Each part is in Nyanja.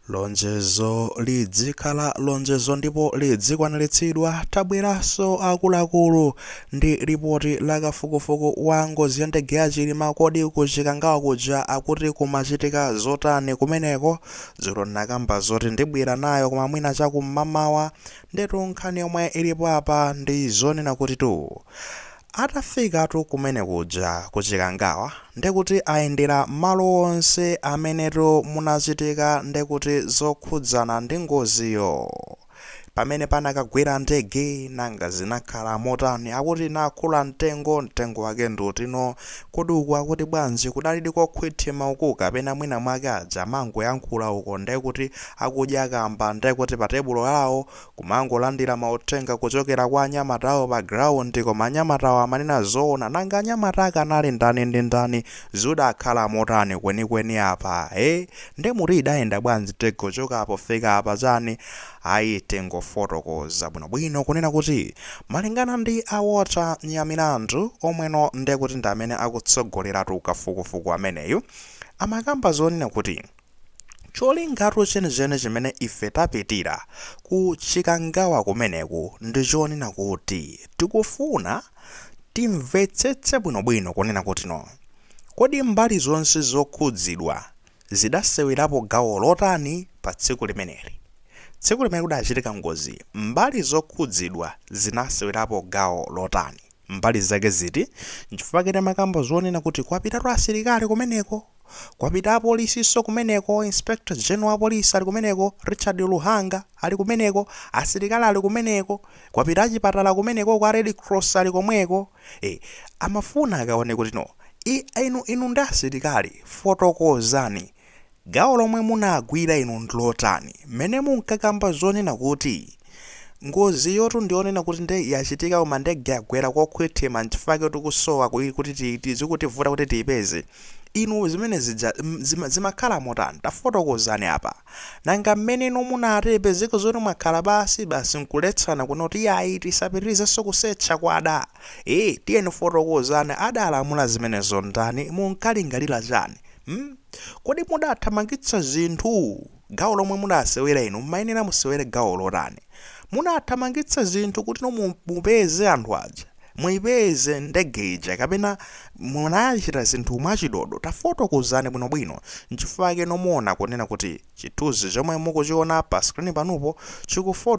Lonjezo lidzikhala lonjezo ndipo lidzikwanilitsidwa. Tabweranso akuluakulu ndi ripoti la kafukufuku wa ngozi ya ndege ya Chilima kodi ku Chikangawa kuja akuti kumachitika zotani kumeneko. Dzulo nakamba zoti ndibwera nayo koma mwina chakum'mamawa ndetu nkhani yomwe ilipo apa ndi zonena kuti tu atafikatu kumene kuja ku Chikangawa ndekuti ayendera malo onse amenetu munachitika ndekuti zokhudzana ndi ngoziyo. Pamene panakagwera ndege nanga zinakhala motani akuti nakula mtengo wake ndutino kuduku akuti bwanji kudalidi kokhwithima uku kapena mwina mwake aja mangoyankhula uko ndekuti akudya kamba ndekuti pa tebulo lawo kumangolandira mauthenga kuchokera kwa anyamatawo pa ground koma anyamatawo amanena zoona nanga anyamata akanali ndani ndi ndani zidakhala motani kwenikweni apa ndemuti idayenda bwanji tegochokapo fika apa chani ayi tengofotokoza bwinobwino kunena kuti malingana ndi awota nyamilandu omweno ndekuti ndi amene akutsogoleratu kafukufuku ameneyu amakamba zonena kuti cholingatu chenechene chimene ife tapitira ku Chikangawa kumeneku ndi chonena kuti tikufuna timvetsetse bwinobwino kunena kuti no kodi mbali zonse zokhudzidwa zidasewerapo gawo lotani pa tsiku limeneli. Tsiku limene kudachitika ngozi mbali zokhudzidwa zinasewerapo gawo lotani mbali zake ziti nchifukwa kete makamba zonena kuti kwapitatu asilikali kumeneko, kwapita apolisinso kumeneko, Inspector General wa Police ali kumeneko, Richard Luhanga ali kumeneko, asilikali ali kumeneko, kwapita achipatala kumeneko kwa Red Cross ali komweko. Amafuna akaone kuti no inu ndi asilikali fotokozani gawo lomwe munagwira inu ndilotani mmene munkakamba zonena kuti ngozi yotu ndionena kuti nde yachitika koma ndege yagwera kokhwithima nchifukwa tikusowa kuti tizikutivuta kuti tiyipeze. Inu zimene zimakhala motani tafotokozani apa nanga mmene inu munatepe ziko zoti mwakhala basi nkuletsana kunoti yayi tisapitirizenso kusetcha kwa ada tiyeni fotokozani adalamula zimenezo ndani munkalingalira chani. Kodi mudathamangitsa zinthu gawo lomwe munasewera inu mmayenera musewere gawo lotani. Munathamangitsa zinthu kuti mupeze anthu aja muipeze ndege ija kapena munachita zinthu mwachidodo tafotokozani bwinobwino nchifukwa nomuona kunena kuti chithunzi chomwe mukuchiona pa screen panupo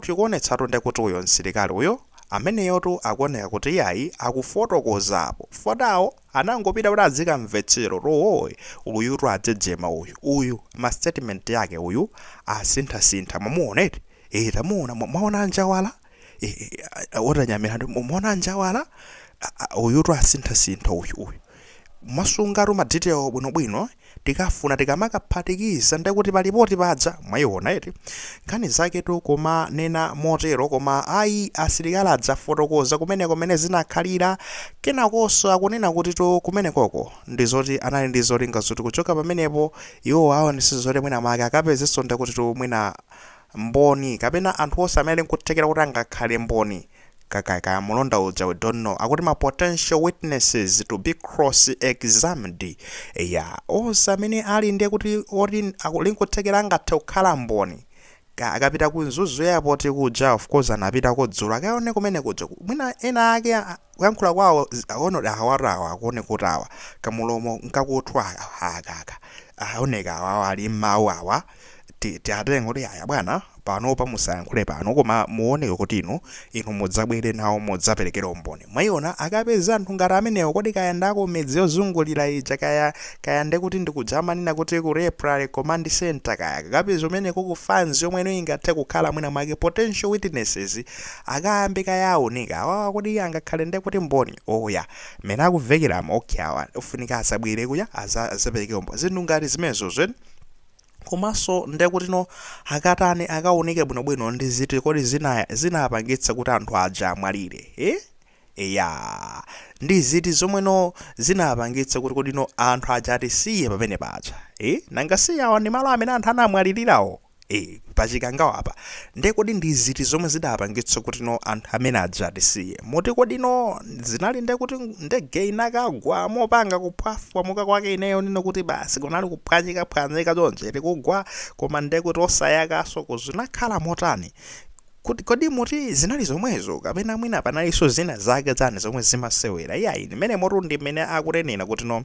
chikuonetsatu ndekuti uyo msilikali uyo ameneyotu akuoneka kuti yayi akufotokozapo fotawo anangopita kuti azikamvetsero rowoyi uyutu adzejema uyu ma statement yake uyu asinthasintha mamuoneti tamuona mwaona njawala otanyamira mwaona njawala uyutu asinthasintha uyu masungatu madetail bwinobwino tikafuna tikamakaphatikisa ndekuti palipoti padza mwayiona eti nkhani zaketu koma nena motero koma ayi asilikali adzafotokoza kumene zinakhalira kenakonso akunena kuti to kumenekoko ndizoti anali ndizolinga zoti kuchoka pamenepo iwo aonese zoti mwina make akapezenso ndekuti to mwina mboni kapena anthu onse amene nkuthekera kuti angakhale mboni kaya mulonda uja we don't know akuti ma potential witnesses to be cross examined onse amene ali ndiye kuti oti linkuthekera angathe kukhala mboni akapita ku Zuzu airport kuja of course anapita ko Dzulo akaone kumene kuja mwina ena ake kuyankhula kwawo aonoda hawarawa akuone kuti awa kamulomo nkakuthwa akaka aoneka awa ali mawu awa tiatenga kuti aya bwana panopa musayankhule pano koma muoneke kuti inu mudzabwere nawo mudzaperekera umboni mwayiona akapeza anthu ngati amenewo kodi kayandako medzi yozungulira ija kaya ndekuti ndikujamanina kuti ku Reprary Command Center kaya kakapeza umeneko ku fans yomwe ingathe kukhala mwina mwake potential witnesses akayambe kayaoneka awawa kuti angakhale ndekuti mboni mene akuvekeramo awa ufunika asabwere kuya azapereke umboni zinthu ngati zimenezo komanso ndekuti akatani akaoneke bwinobwino ndi ziti kodi zinapangitsa kuti anthu aja amwalire ndi ziti zomwe zinapangitsa kuti kodi anthu aja atisiye pamene paja nanga si awa ndi malo amene anthu anamwalirirawo pa Chikangawa apa nde kodi ndi ziti zomwe zidapangitsa kuti no anthu amene adzatisiye moti kodi no zinali nde kuti ndege inakagwa mopanga kuphwafwa muka kwake ineyo nino kuti basi kunali kuphwanyika chonje tikugwa koma nde kuti osayakaso kuzinakhala motani kodi muti zinali zomwezo kapena mwina panalinso zina zake zane zomwe zimasewera iyayi mmene motu ndi mmene akutenena kuti no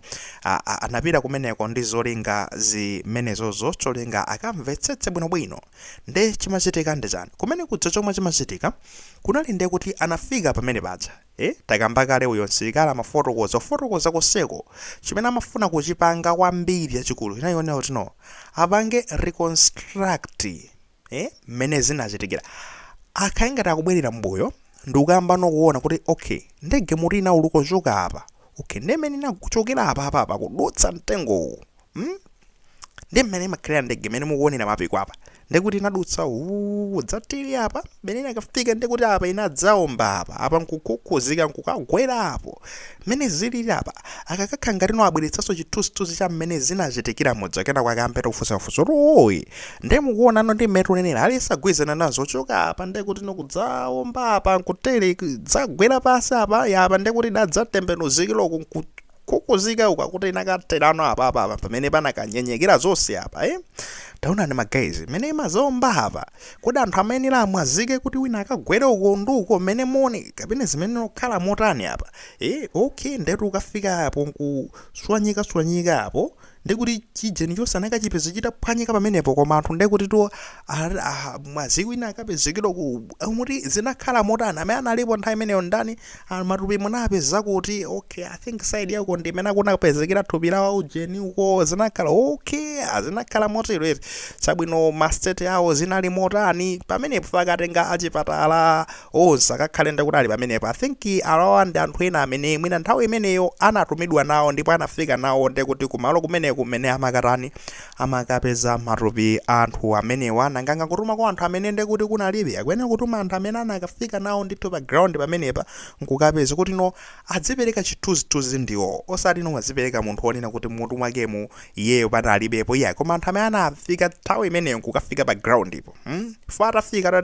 anapita kumeneko ndi zolinga zimenezozo cholinga akamvetsetse bwinobwino nde chimachitika ndi chani kumene kudza chomwe chimachitika kunali nde kuti anafika pamene paja takamba kale uyo msilikali amafotokoza koseko chimene amafuna kuchipanga kwambiri yachikulu inayionera kuti no apange reconstruct mmene zinachitikira akhaingati akubwerera mbuyo ndikuyamba nokuona kuti okay ndege muti inauluka choka apa okay ndemene inakuchokera apa kudutsa mtengowo ndi mmene imakhalira ndege mmene mukuonera mapiko apa ndekuti inadutsa dzatiri apa mmene akafika ndekuti apa inadzaomba apa nkukukuzika nkukagwera apo mmene zilili apa akakakhala ngati no abweretsanso chithunzithunzi cha mmene zinachitikira mudzi kena kwakampeta kufunsafunsa oyi nde mukuona no ndi mmene tunenera alisagwizana nazo choka apa ndekuti nokudzaomba apa nkutere dzagwera pasi apa ndekuti idadzatembenuzikira kukuzika ukakuti inakaterano apa pamene panakanyenyekera zonse apa taona ni magazi mene mazomba apa kodi anthu amene lamwazike kuti wina akagwere uko nduko mmene moni kapena zimene okhala motani apa okay ndetu ukafika apo nkuswanyika apo ndekuti chijeni chosanaka chipezi chitaphwanyika pamenepo koma anthu ndekuti to mwaziko wina akapezekera muti zinakhala motani amene analipo nthawi imeneyo ndani matupi munapeza kuti okay I think side yako ndi imene kunapezekera thupi la ujeni uko zinakhala okay zinakhala motero sabwino mastate awo zinali motani pamenepo fakatenga achipatala onse akakhale ndekuti ali pamenepo I think alawa ndi anthu ena amene mwina nthawi imeneyo anatumidwa nawo ndipo anafika nawo ndekuti kumalo kumene amakapeza matupi anthu amenewa nanganga kutuma kwa anthu amene ndekuti kunalibe akwenera kutuma anthu amene anakafika nawo ndithu pa ground pamenepa nkukapeza kuti no adzipereka chithunzithunzi ndiwo osati no adzipereka munthu onena kuti mutu mwakemu iyeyo panalibepo iye koma anthu amene anafika nthawi imeneyo nkukafika pa ground ipo atafika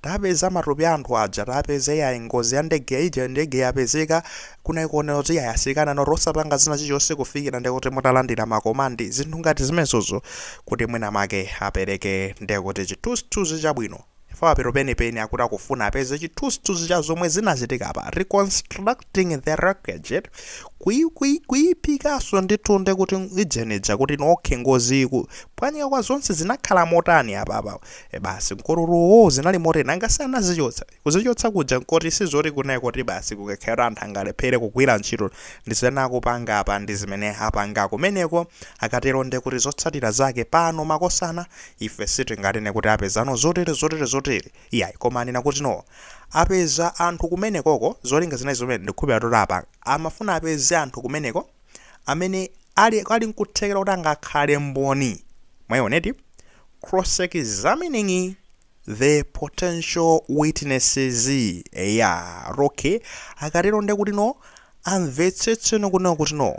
tapeza matupi anthu aja tapeza iyayi ngozi ya ndege ija ndege yapezeka kunaikuonera kuti iyayi asikana no rosapanga zina chilichonse kufikira ndekuti mutalandira makomandi zinthu ngati zimenezozo kuti mwina make apereke ndekuti chithunzithunzi chabwino fapero penipeni akuti akufuna apeze chithunzithunzi cha zomwe zinachitika apa reconstructing the wreckage kuyiphikaso ndithu ndekuti ijeneja kuti nokhe ngoziku phwanyika kwa zonse zinakhala motani apa basi nkororo zinali moteni angasana kuzichotsa kuja nkoti sizoti kunayi kuti basi kukakhala anthu angalephere kugwira ntchito ndizimene akupanga apa ndi zimene apanga kumeneko akatero ndekuti zotsatira zake pano makosana ife sitingatene kuti apezano zotere iyayi koma anena kuti no apeza anthu kumenekoko zolinga zinayi zomwe ndikhupira tolapa amafuna apeze anthu kumeneko amene ali nkuthekera kuti angakhale mboni mwayoneti cross examining the potential witnesses okay akatero ndekuti no amvetsetseno kunena kuti no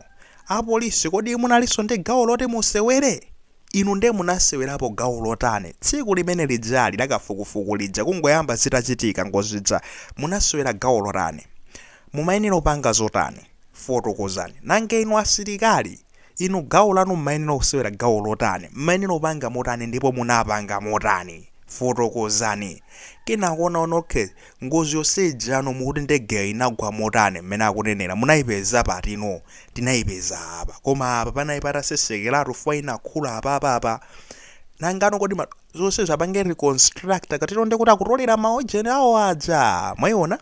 apolisi kodi munalinso ndi gawo loti musewere inu nde munasewerapo gawo lotani tsiku limene lijali lakafukufuku lija kungoyamba zitachitika ngozidza munasewera gawo lotani mumayenera upanga zotani fotokozani nange inu asilikali inu gawo lanu mumayenera kusewera gawo lotani mumayenera upanga motani ndipo munapanga motani fotokozani kenakuona onokhe ngozi yosejano mukuti ndege inagwa motani mmene akunenera munayipeza patino tinayipeza apa koma apa panayi patasesekeratu fwa inakhula apa nangano kodi zonse zapange reconstruct akatero ndekuti akutolera maojeni awo aja mwayiona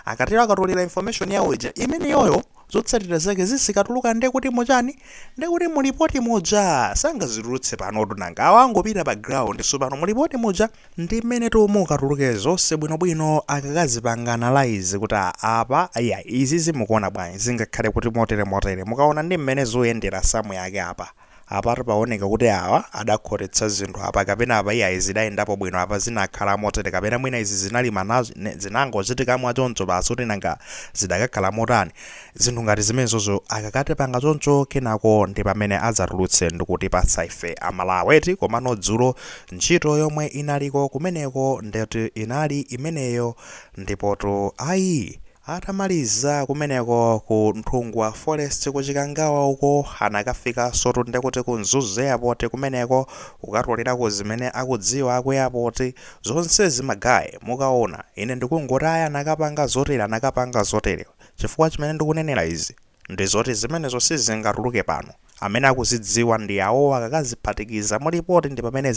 akatero akatolera information yawo ija imene yoyo zotsatira zake zisikatuluka ndekuti mochani ndekuti mulipoti moja sangazitulutse panotu nanga awangopita pa ground so pano mulipoti moja ndi mmene tomukatuluke zonse bwinobwino akakazipanga analyze kuti apa izi zimukuona bwanji zingakhale kuti motere mukaona ndi mmene zoyendera samu yake apa apati paoneka kuti awa adakhoretsa zinthu apa kapena apa iyayi zidayendapo bwino apa zinakhala motere kapena mwina izi zinalima zinangochitikamo choncho basi kuti nanga zidakakhala motani. Zinthu ngati zimenezozo akakati panga choncho kenako ndi pamene adzatulutse ndikutipatsa ife amalaweti. Komano dzulo ntchito yomwe inaliko kumeneko ndeti inali imeneyo, ndipoto ayi atamaliza kumeneko ku Nthungwa Forest ku Chikangawa uko anakafika soto ndekuti ku Mzuzu airport kumeneko ukatolera zimene akudziwa ku airport zonse zimagaye mukaona ine ndikungotaya nakapanga zotere chifukwa chimene ndikunenera izi ndi zoti zimenezo sizingatuluke pano. Amene akuzidziwa ndi awo akakaziphatikiza mu report ndi pamene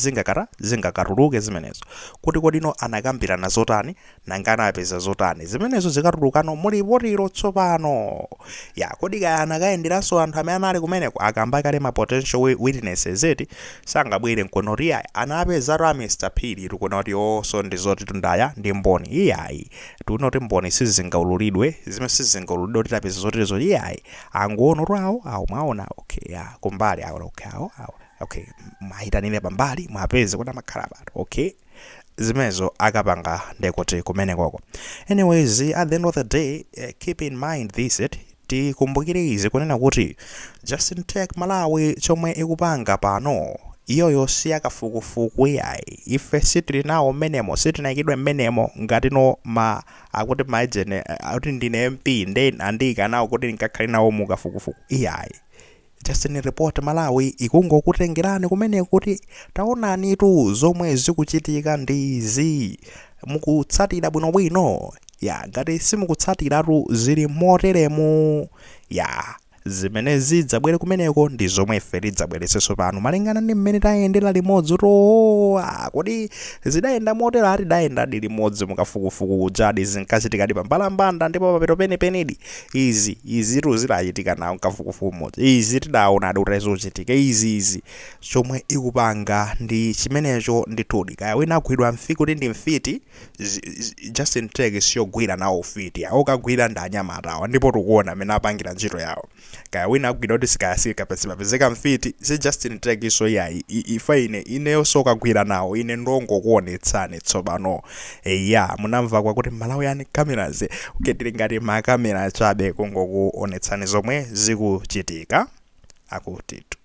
zingakatuluke zimenezo kuti kodino anakambirana zotani nanga anapeza zotani zimenezo zikatulukano mu report tsopano. Ya kodi kaya anakayenderanso anthu amene anali kumeneko akamba kale ma potential witnesses eti sangabwere nkonoti ayi anapezatu a Mr. Phiri tikunoti so ndi zoti tundaya ndi mboni iyayi tikunoti mboni sizingaululidwe zimene sizingaululidwe kuti tapeza zoterezo iyayi angoona kuti awo mwaona okay ya kumbali okay maitanire pambali mwapeze kuti amakhala pano okay zimenezo akapanga ndekuti kumenekoko. Anyways, at the end of the day, keep in mind this tikumbukire izi kunena kuti Justin Tech Malawi chomwe ikupanga pano iyoyo siya kafukufuku yayi ife sitili nawo menemo sitinayikidwe menemo ngati no akuti maijene akuti ndine MP nde andika nawo kuti nkakhale nawo mu kafukufuku iyayi. Justin report Malawi ikungokutengerani kumene kuti taonani tu zomwe zikuchitika ndizi mukutsatira bwinobwino ya ngati simukutsatiratu zili moteremu ya zimene zidzabwere kumeneko ndi zomwe ife tidzabweretsenso pano malingana ndi mmene tayendera limodzi kodi zidayenda motera tidayenda limodzi mukafukufuku kujadi zinkachitikadi pambalambanda ndipo papeto penepenedi izi zidachitika nawo mkafukufuku mmodzi izi tidaona kuti zochitika izi chomwe ikupanga ndi chimenecho ndithudi kaya wina agwidwa mfiti kuti ndi mfiti Justin Tech siyogwira nawo ufiti okagwira ndi anyamatawa ndipo tikuona amene apangira ntchito yawo kaya wina agwidwa kuti sikayasika pezeka mfiti si Justin Tech iso yayi ifa ineyo sokagwira nawo ine ndongokuonetsani tsopano ya munamva kwa kuti Malawi yani cameras uketili ngati makamera chabe kungokuonetsani zomwe zikuchitika akutitu.